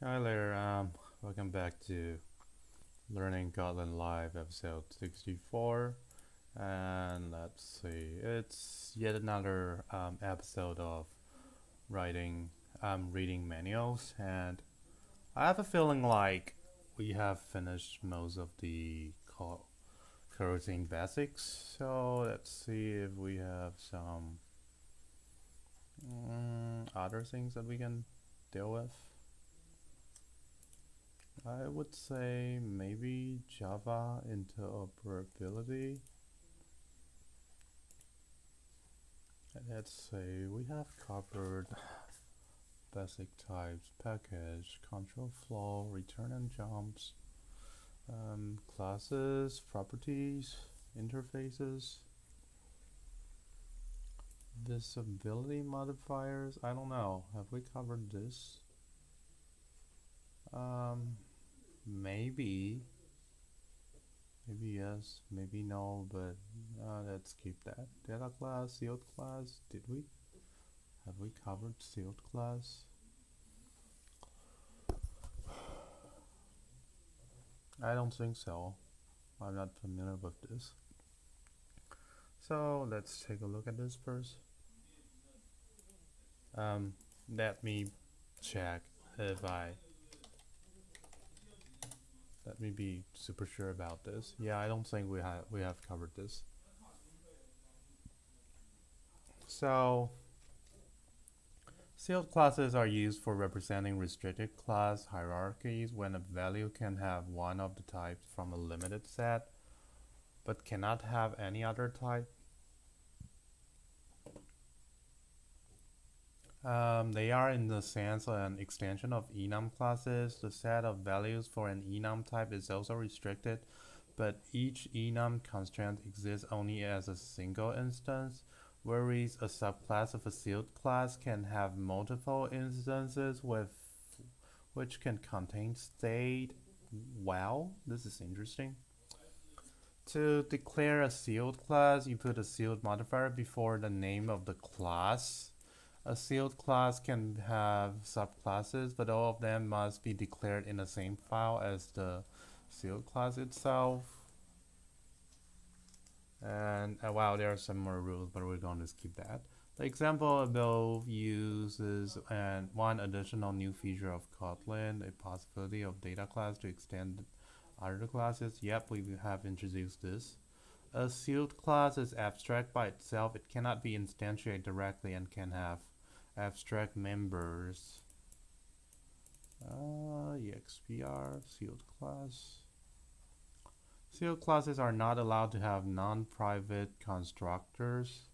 Hi there, welcome back to Learning Kotlin Live episode 64. And let's see, it's yet another episode of writing, reading manuals. And I have a feeling like we have finished most of the coding basics. So let's see if we have some other things that we can deal with. I would say maybe Java interoperability. Let's say we have covered basic types, package, control flow, return and jumps, classes, properties, interfaces, visibility modifiers. I don't know. Have we covered this? Maybe. Maybe yes, maybe no, but let's keep that. Data class, sealed class, did we? Have we covered sealed class? I don't think so. I'm not familiar with this. So let's take a look at this first. Let me check if let me be super sure about this. Yeah, I don't think we have covered this. So sealed classes are used for representing restricted class hierarchies when a value can have one of the types from a limited set, but cannot have any other type. They are in the sense an extension of enum classes. The set of values for an enum type is also restricted, but each enum constraint exists only as a single instance, whereas a subclass of a sealed class can have multiple instances which can contain state. Wow, this is interesting. To declare a sealed class, you put a sealed modifier before the name of the class. A sealed class can have subclasses, but all of them must be declared in the same file as the sealed class itself. And wow, there are some more rules, but we're going to skip that. The example above uses one additional new feature of Kotlin, a possibility of data class to extend other classes. Yep, we have introduced this. A sealed class is abstract by itself. It cannot be instantiated directly and can have abstract members. EXPR, sealed class. Sealed classes are not allowed to have non-private constructors.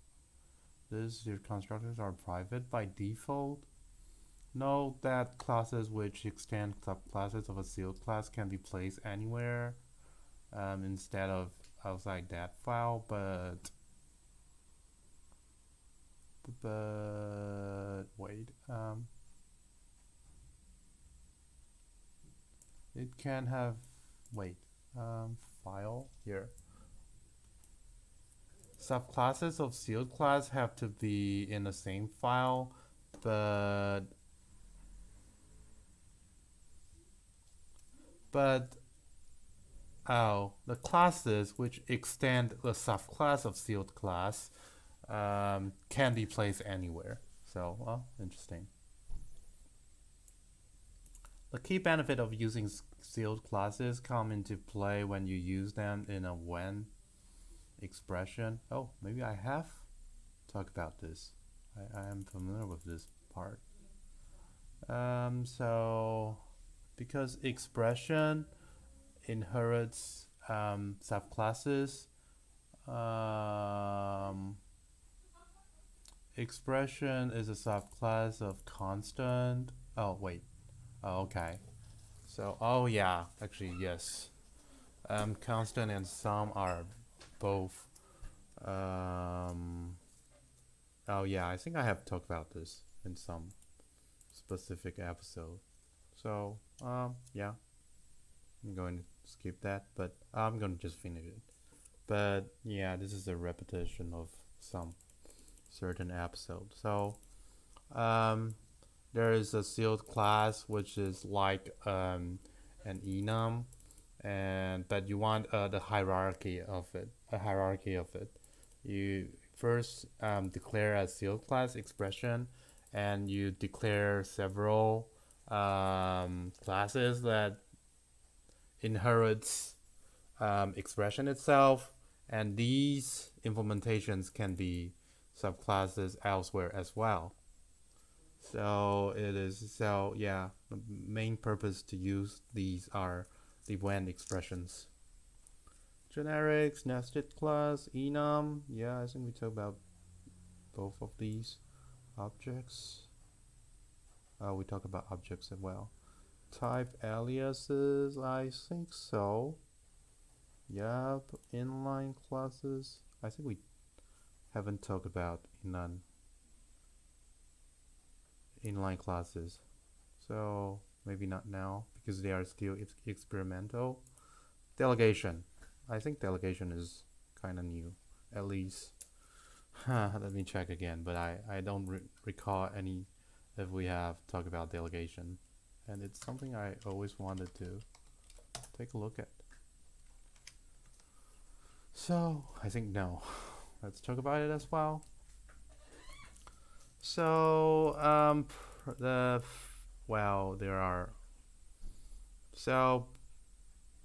Your constructors are private by default. Note that classes which extend subclasses of a sealed class can be placed anywhere instead of outside that file, but wait, it can have file here. Subclasses of sealed class have to be in the same file, but the classes which extend the subclass of sealed class can be placed anywhere. So, interesting. The key benefit of using sealed classes come into play when you use them in a when expression. Oh, maybe I have talked about this. I am familiar with this part. So because expression inherits subclasses, expression is a subclass of constant. Oh wait. Oh, okay. So yeah, actually yes. Constant and sum are both. Oh yeah, I think I have talked about this in some specific episode. So yeah, I'm going to skip that, but I'm going to just finish it. But yeah, this is a repetition of some certain episode. So there is a sealed class which is like an enum, and but you want the hierarchy of it, a hierarchy of it. You first declare a sealed class expression, and you declare several classes that inherits expression itself, and these implementations can be subclasses elsewhere as well. So it is, so yeah, the main purpose to use these are the when expressions. Generics, nested class, enum. Yeah, I think we talked about both of these. Objects. We talk about objects as well. Type aliases, I think so. Yep, inline classes. I think we haven't talked about inline classes. So maybe not now because they are still experimental. Delegation. I think delegation is kind of new, at least. Let me check again, but I don't recall any if we have talked about delegation. And it's something I always wanted to take a look at. So I think no. Let's talk about it as well. So there are. So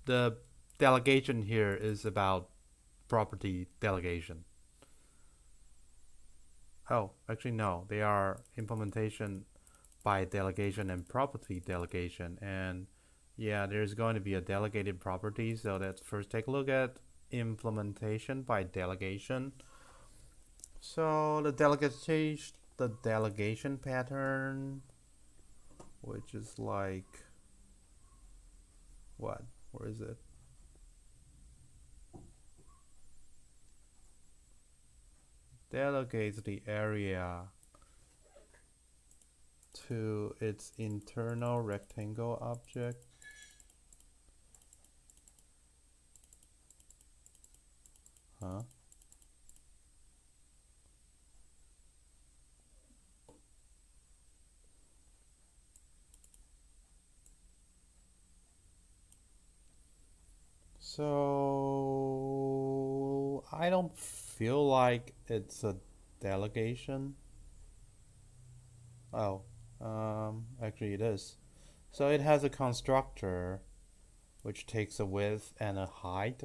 the delegation here is about property delegation. Oh, actually no, they are implementation by delegation and property delegation. And yeah, there's going to be a delegated property. So let's first take a look at implementation by delegation. So the delegation pattern, which is like what? Where is it? Delegates the area to its internal rectangle object. Huh? So I don't feel like it's a delegation. Oh, actually it is. So it has a constructor which takes a width and a height,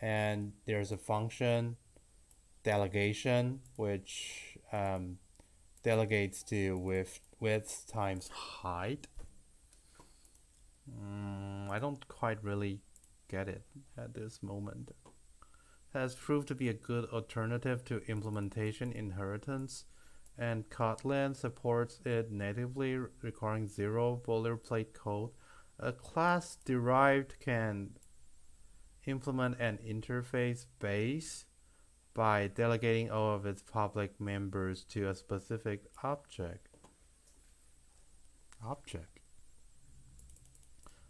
and there's a function delegation which delegates to width times height. I don't quite really get it at this moment. Has proved to be a good alternative to implementation inheritance, and Kotlin supports it natively, requiring zero boilerplate code. A class derived can implement an interface base by delegating all of its public members to a specific object.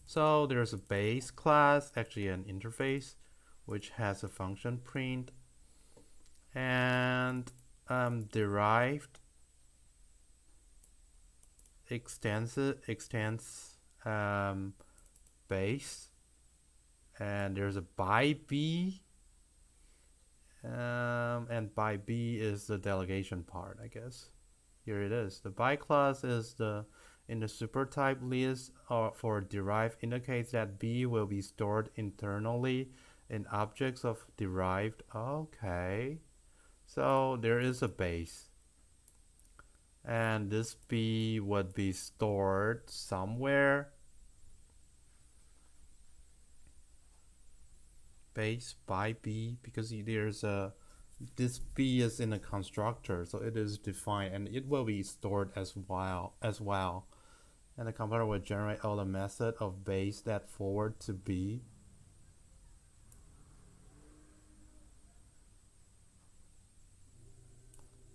So there's a base class, actually an interface, which has a function print, and derived extends base, and there's a by b, and by b is the delegation part, I guess. Here it is. The by class is in the supertype list for derived indicates that b will be stored internally in objects of derived. Okay, so there is a base, and this b would be stored somewhere. Base by b, because there's a this b is in a constructor, so it is defined and it will be stored as well. And the compiler will generate all the method of base that forward to b.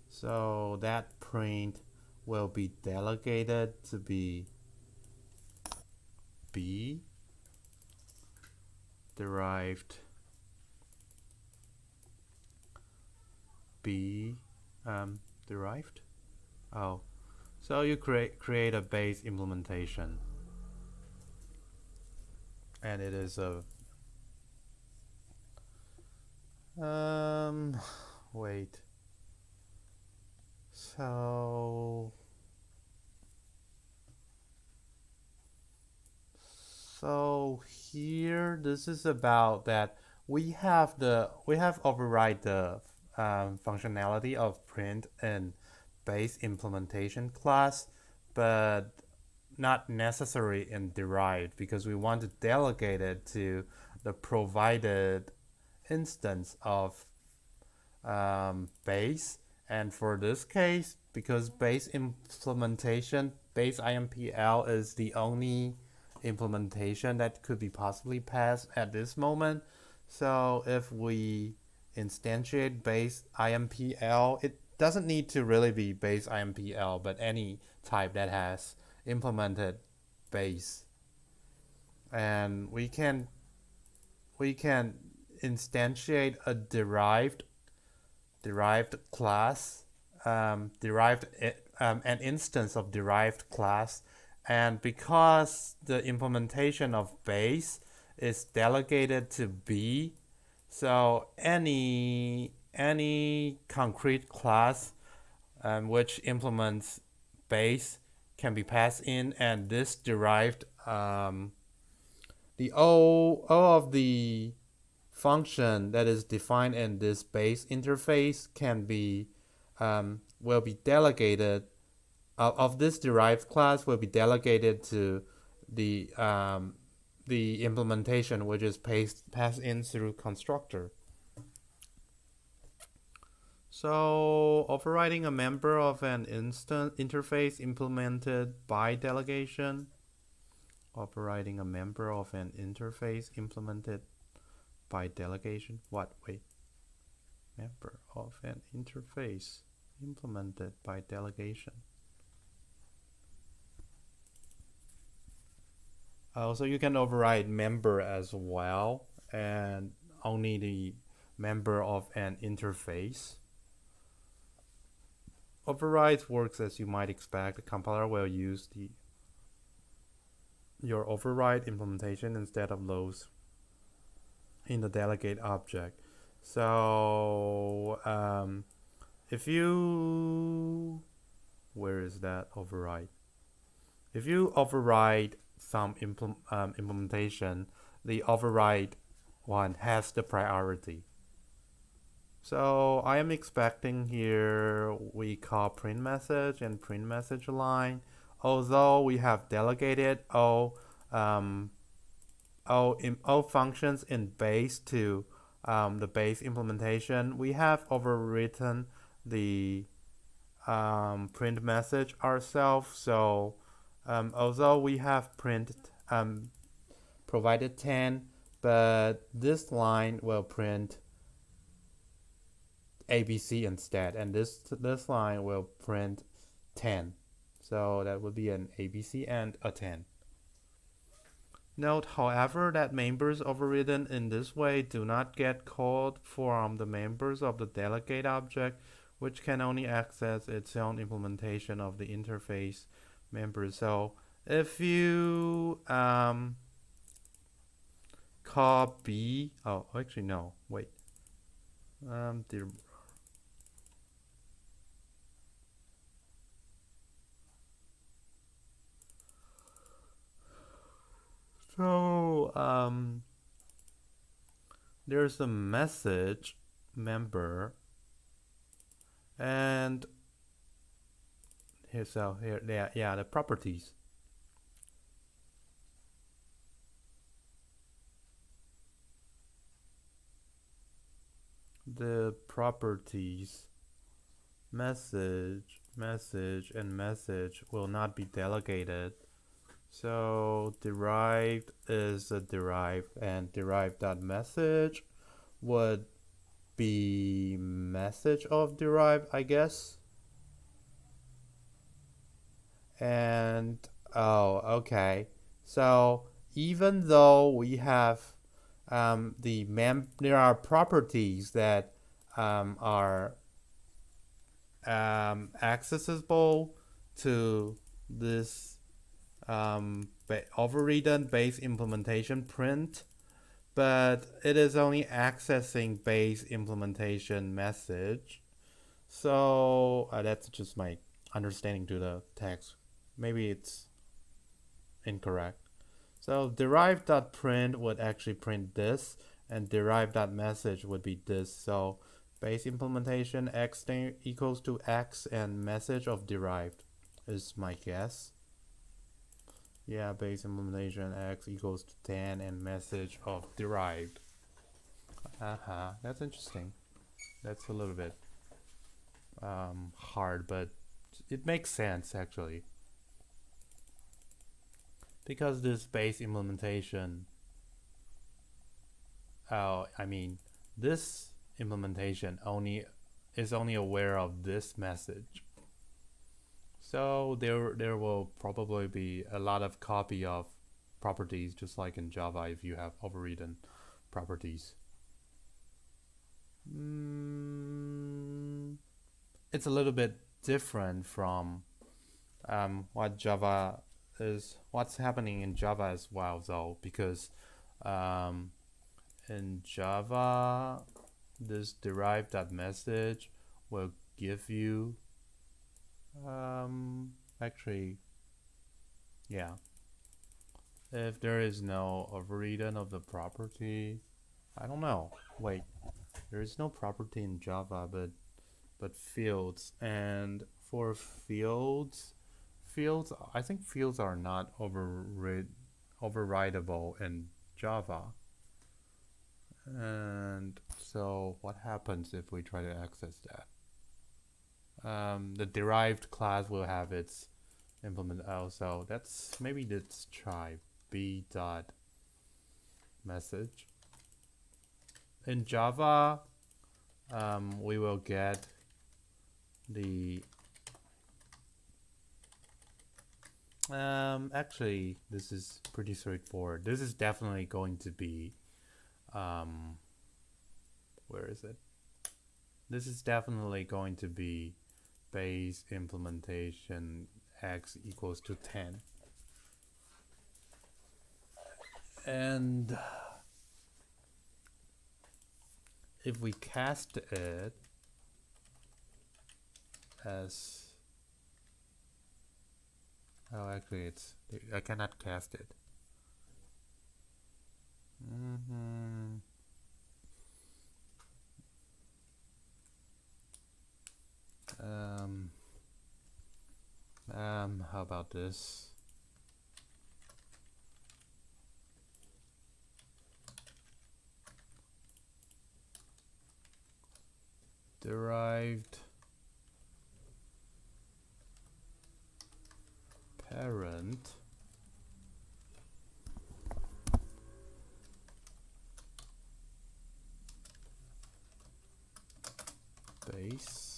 So that print will be delegated to be b derived b derived. Oh, So you create a base implementation, and it is a wait. So here this is about that we have override the functionality of print and base implementation class, but not necessary in derived because we want to delegate it to the provided instance of base. And for this case, because base implementation, base IMPL is the only implementation that could be possibly passed at this moment. So if we instantiate base IMPL, it doesn't need to really be base IMPL, but any type that has implemented base. And we can instantiate a derived class, an instance of derived class, and because the implementation of base is delegated to B, so any concrete class which implements base can be passed in, and this derived the O of the function that is defined in this base interface can be will be delegated of this derived class will be delegated to the implementation which is passed in through constructor. So overriding a member of an instant interface implemented by delegation. Overriding a member of an interface implemented by delegation. What? Wait. Member of an interface implemented by delegation. So you can override member as well, and only the member of an interface. Overrides works as you might expect. The compiler will use your override implementation instead of those in the delegate object. So if you where is that override? If you override some implementation, the override one has the priority. So I am expecting here we call print message and print message line. Although we have delegated all functions in base to the base implementation, we have overwritten the print message ourselves. So although we have provided 10, but this line will print ABC instead, and this line will print 10. So that would be an ABC and a 10. Note, however, that members overridden in this way do not get called from the members of the delegate object, which can only access its own implementation of the interface members. So if you call B, oh, actually no, wait. So there's a message member, and here the properties. The properties message and message will not be delegated. So derived is a derived, and derived.message would be message of derived, I guess. And oh, okay. So even though we have there are properties that are accessible to this overridden base implementation print, but it is only accessing base implementation message. So that's just my understanding to the text. Maybe it's incorrect. So derive.print would actually print this, and derive.message would be this. So base implementation x equals to x and message of derived is my guess. Yeah, base implementation x equals to 10 and message of derived. That's interesting. That's a little bit hard, but it makes sense actually. Because this base implementation, this implementation is only aware of this message. So there will probably be a lot of copy of properties, just like in Java if you have overridden properties. It's a little bit different from what's happening in Java as well, though, because in Java, this derived.message will give you if there is no overridden of the property, I don't know. Wait, there is no property in Java, but fields, and for fields, I think fields are not overridable in Java. And so what happens if we try to access that? The derived class will have its implement also. Let's try b dot message. In Java, we will get the actually this is pretty straightforward. This is definitely going to be where is it? This is definitely going to be base implementation x equals to 10. And if we cast it as actually I cannot cast it. How about this? Derived parent base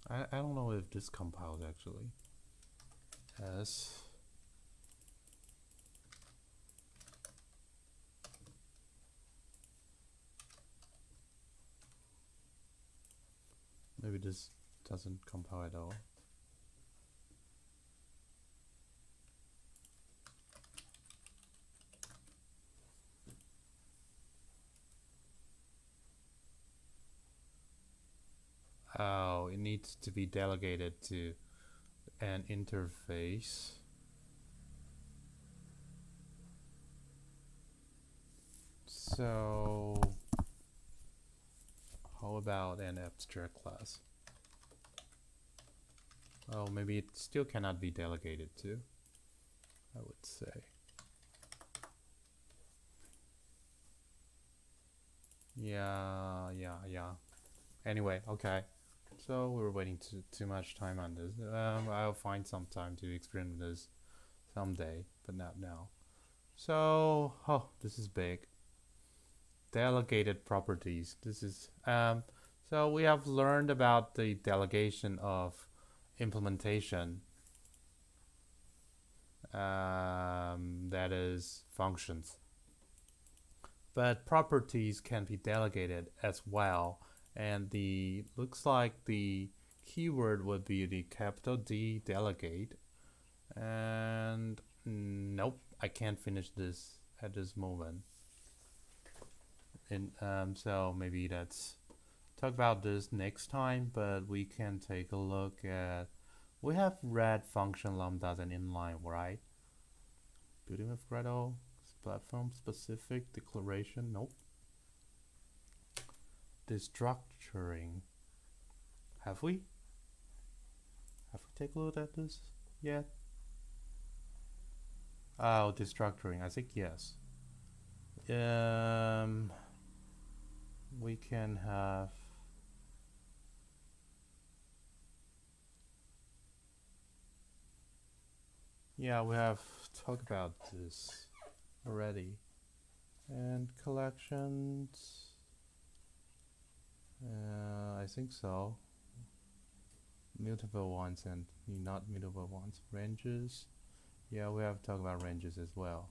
I don't know if this compiles actually as maybe this doesn't compile at all. Oh, it needs to be delegated to an interface. So how about an abstract class? Oh, maybe it still cannot be delegated to, I would say. Yeah. Anyway, okay. So we're waiting too much time on this. I'll find some time to experiment this someday, but not now. So, this is big. Delegated properties. This is So we have learned about the delegation of implementation, that is functions. But properties can be delegated as well, and the looks like the keyword would be the capital D delegate. And nope, I can't finish this at this moment. And so maybe let's talk about this next time, but we can take a look at, we have read function lambdas and inline, right? Building with Gradle, platform specific declaration, nope. Destructuring, have we taken a look at this yet? Oh, destructuring, I think yes. We can have, yeah, we have talked about this already. And collections, I think so. Mutable ones and not mutable ones. Ranges, yeah, we have talked about ranges as well.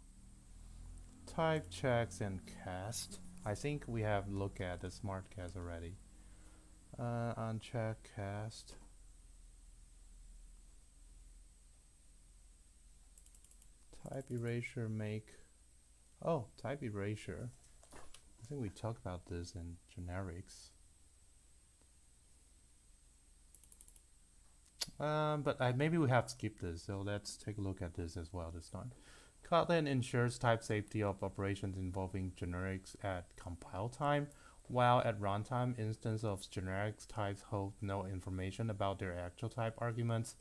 Type checks and cast, I think we have looked at the smart cast already. Uncheck cast. Type erasure make, oh, type erasure. I think we talked about this in generics. But maybe we have skipped this, so let's take a look at this as well this time. Kotlin ensures type safety of operations involving generics at compile time, while at runtime, instances of generics types hold no information about their actual type arguments.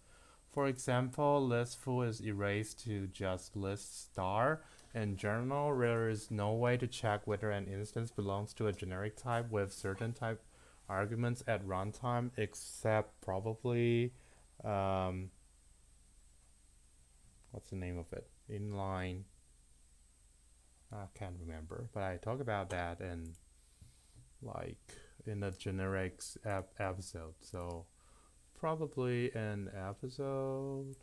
For example, list full is erased to just list star. In general, there is no way to check whether an instance belongs to a generic type with certain type arguments at runtime, except probably what's the name of it? Inline. I can't remember, but I talk about that in in the generics episode. So probably in episode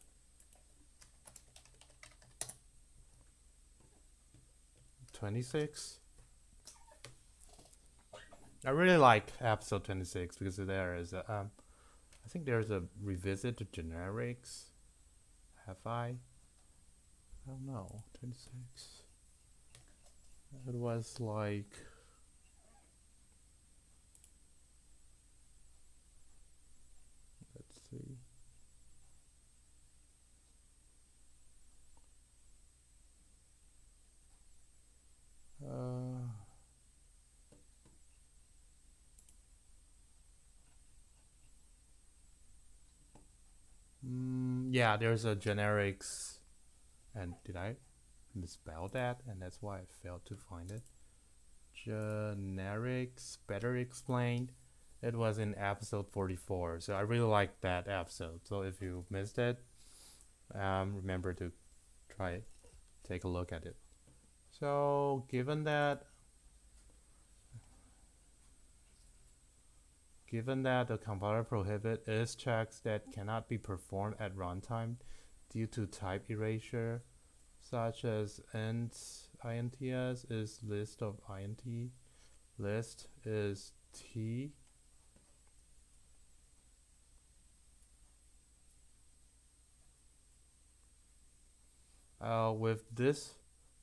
26. I really like episode 26 because there is a I think there's a revisit to generics. Have I? I don't know. 26. It was like, let's see. Yeah, there's a generics, and did I misspell that? And that's why I failed to find it. Generics, better explained. It was in episode 44, so I really liked that episode. So if you missed it, remember to try it, take a look at it. So given that the compiler prohibits is checks that cannot be performed at runtime due to type erasure, such as ints is list of int, list is t. With this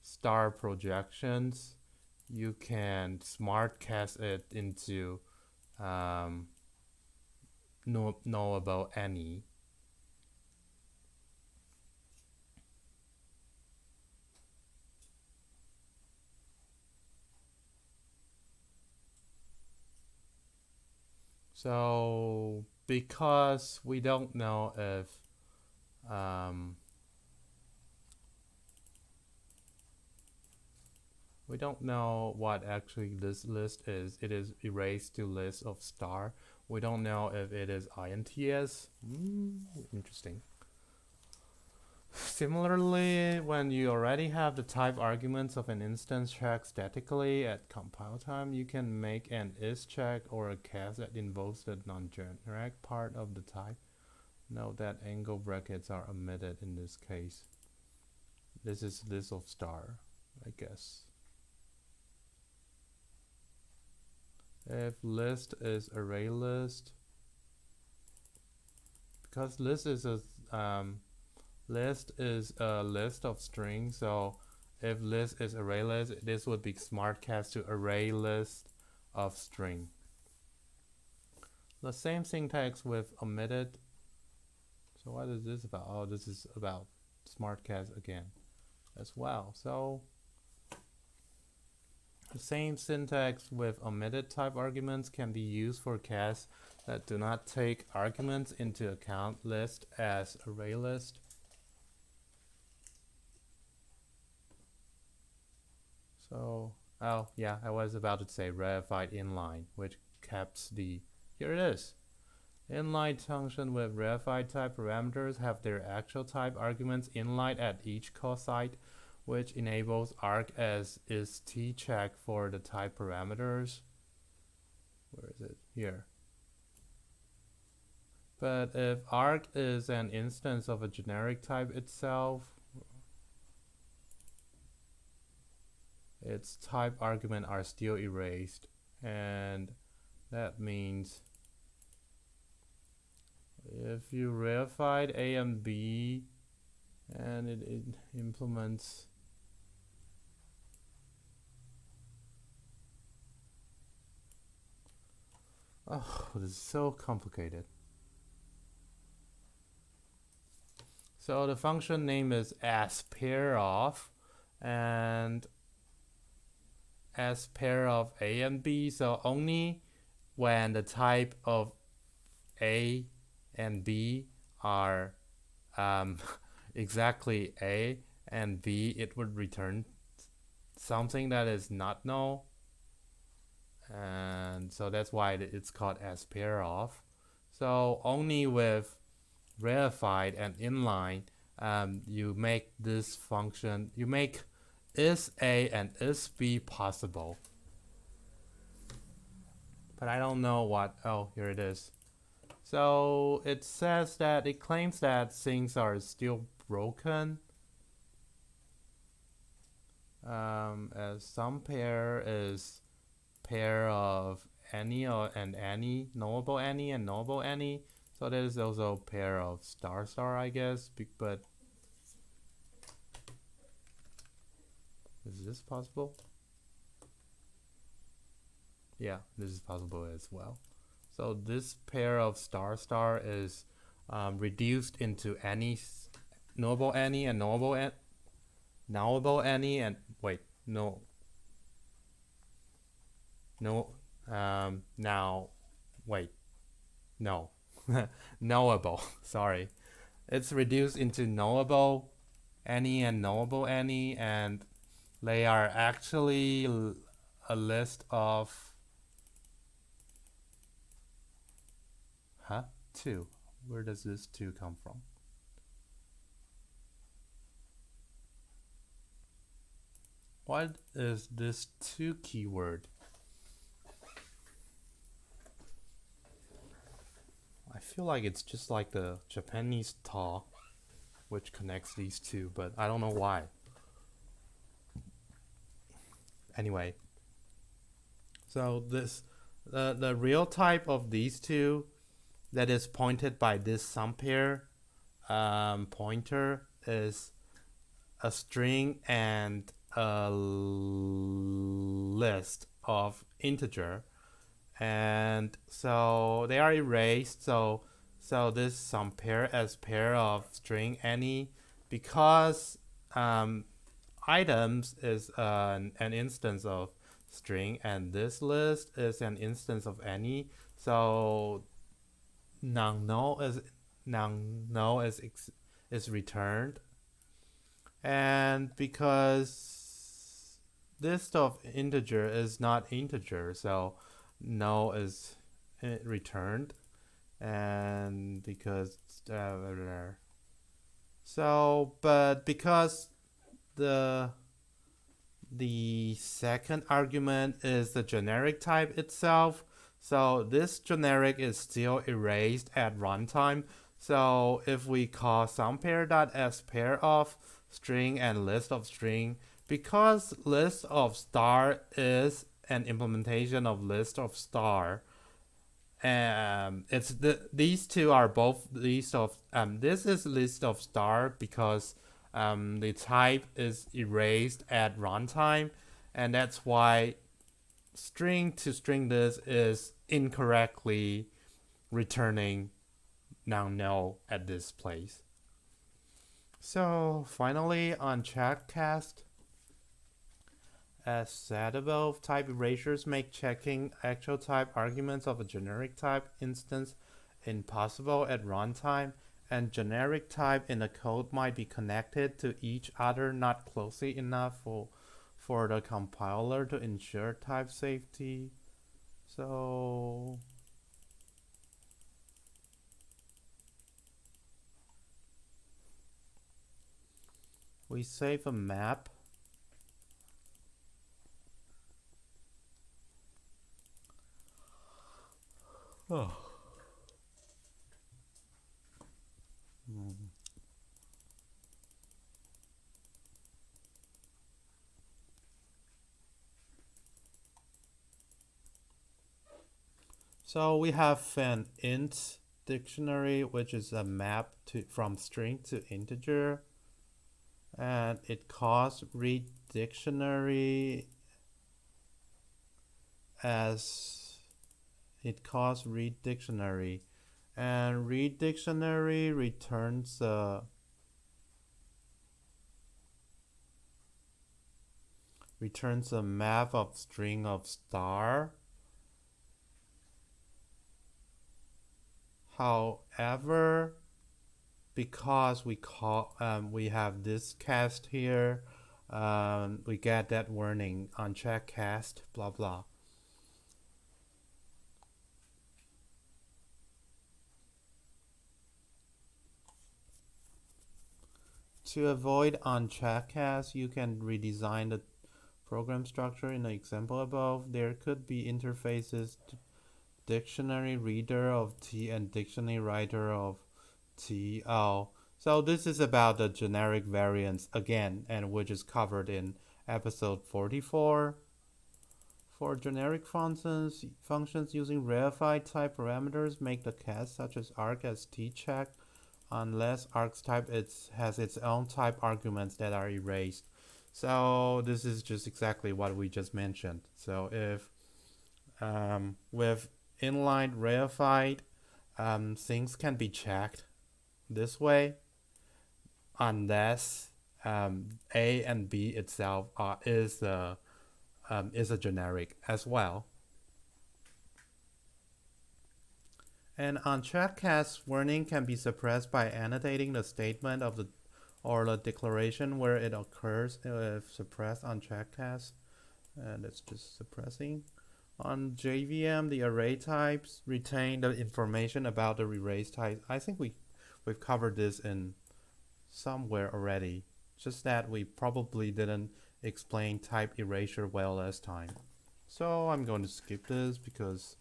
star projections, you can smart cast it into know about any. So because we don't know if we don't know what actually this list is. It is erased to list of star. We don't know if it is ints. Interesting. Similarly, when you already have the type arguments of an instance check statically at compile time, you can make an is check or a case that involves the non-generic part of the type. Note that angle brackets are omitted in this case. This is list of star, I guess. If list is array list, because list is a list of strings, so if list is array list, this would be smart-cast to array list of string. The same syntax with omitted. So what is this about? Oh, this is about smart-cast again as well. So the same syntax with omitted type arguments can be used for casts that do not take arguments into account list as array list. So, oh yeah, I was about to say rarefied inline, which caps the, here it is. Inline function with rarefied type parameters have their actual type arguments inline at each call site, which enables arg as is t check for the type parameters. Where is it? Here. But if arg is an instance of a generic type itself, its type argument are still erased, and that means if you rarefied A and B and it implements this is so complicated. So the function name is as pair of, and as pair of A and B, so only when the type of A and B are exactly A and B, it would return something that is not null, and so that's why it's called as pair of. So only with rarefied and inline, you make this function, you make is A and is B possible. But I don't know what, oh, here it is. So it says that, it claims that things are still broken. As some pair is pair of any and any, knowable any and knowable any. So there is also a pair of star star, I guess, but is this possible? Yeah, this is possible as well. So this pair of star star is reduced into any knowable any and knowable any and wait, no, now wait, no, knowable. Sorry, it's reduced into knowable any and knowable any, and they are actually a list of two. Where does this two come from? What is this two keyword? I feel like it's just like the Japanese ta, which connects these two, but I don't know why. Anyway, so this the real type of these two that is pointed by this sum pair pointer is a string and a list of integer, and so they are erased. So this sum pair as pair of string any, because items is an instance of string and this list is an instance of any. So non-null is returned, and because list of integer is not integer, so null is returned, and because So, but because the the second argument is the generic type itself, so this generic is still erased at runtime. So if we call somePair.as pair of string and list of string, because list of star is an implementation of list of star, it's these two are both list of this is list of star because the type is erased at runtime, and that's why string to string this is incorrectly returning now null at this place. So finally on checkcast, as said above, type erasures make checking actual type arguments of a generic type instance impossible at runtime, and generic type in the code might be connected to each other not closely enough for the compiler to ensure type safety. So we save a map. Oh. So we have an int dictionary, which is a map from string to integer, and it calls read dictionary as it calls read dictionary, and read dictionary returns a map of string of star. However, because we have this cast here, we get that warning uncheck cast blah blah. To avoid uncheck cast, you can redesign the program structure in the example above. There could be interfaces dictionary reader of T and dictionary writer of T. Oh, so this is about the generic variants again, and which is covered in episode 44. For generic functions using rarefied type parameters make the cast such as arg as tcheck, unless arg's type has its own type arguments that are erased. So this is just exactly what we just mentioned. So if with inline rarefied, things can be checked this way unless A and B itself is a generic as well. And uncheck cast warning can be suppressed by annotating the statement of the declaration where it occurs if suppressed uncheck cast. And it's just suppressing. On JVM, the array types retain the information about the erased type. I think we've covered this in somewhere already. Just that we probably didn't explain type erasure well last time. So I'm going to skip this because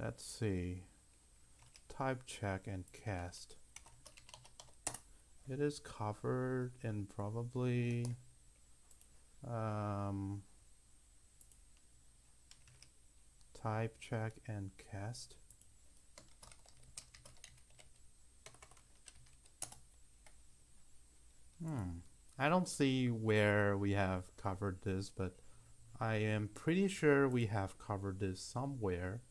let's see. Type check and cast. It is covered in probably type check and cast. I don't see where we have covered this, but I am pretty sure we have covered this somewhere.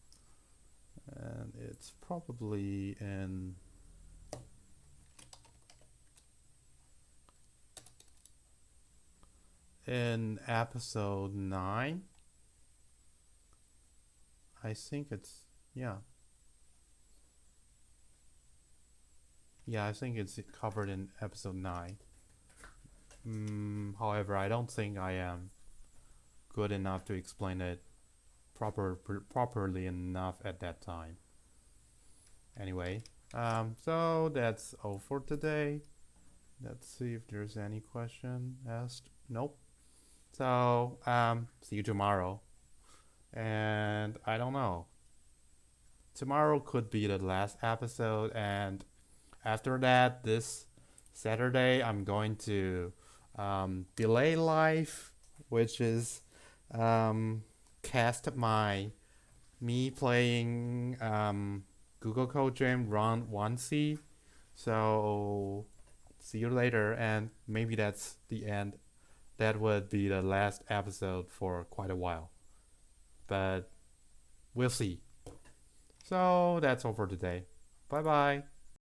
And it's probably in episode 9. I think it's, yeah. Yeah, I think it's covered in episode 9. However, I don't think I am good enough to explain it properly enough at that time. Anyway, so that's all for today. Let's see if there's any question asked. Nope. So, see you tomorrow. And I don't know. Tomorrow could be the last episode, and after that, this Saturday, I'm going to delay live, which is cast my me playing Google Code Jam Round 1C. So see you later, and maybe that's the end. That would be the last episode for quite a while, but we'll see. So that's all for today. Bye bye.